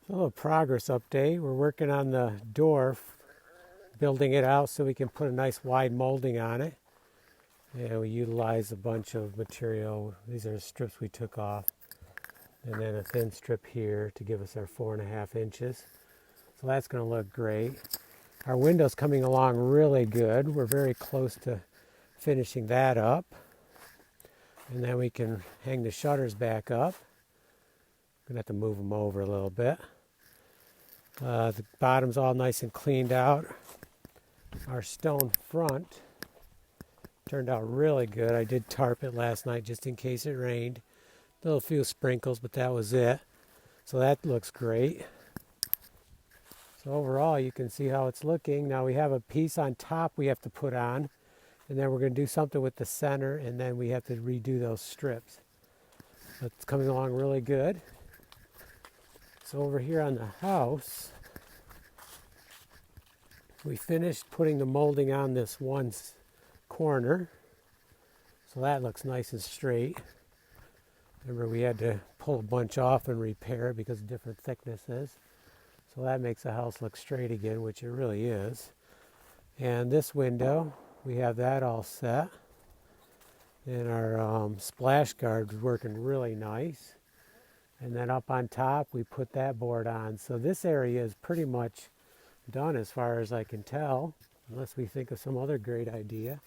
A little progress update. We're working on the door, building it out so we can put a nice wide molding on it. And we utilize a bunch of material. These are strips we took off. And then a thin strip here to give us our 4.5 inches. So that's going to look great. Our window's coming along really good. We're very close to finishing that up. And then we can hang the shutters back up. Going to have to move them over a little bit. The bottom's all nice and cleaned out. Our stone front turned out really good. I did tarp it last night just in case it rained. A few sprinkles, but that was it. So that looks great. So overall, you can see how it's looking. Now we have a piece on top we have to put on, and then we're going to do something with the center, and then we have to redo those strips. But it's coming along really good. So over here on the house, we finished putting the molding on this one corner. So that looks nice and straight. Remember, we had to pull a bunch off and repair it because of different thicknesses. So that makes the house look straight again, which it really is. And this window, we have that all set. And our splash guard is working really nice. And then up on top, we put that board on. So this area is pretty much done as far as I can tell, unless we think of some other great idea.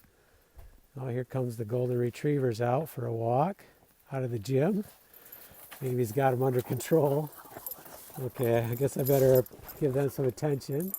Oh, here comes the golden retrievers out for a walk out of the gym. Maybe he's got them under control. Okay, I guess I better give them some attention.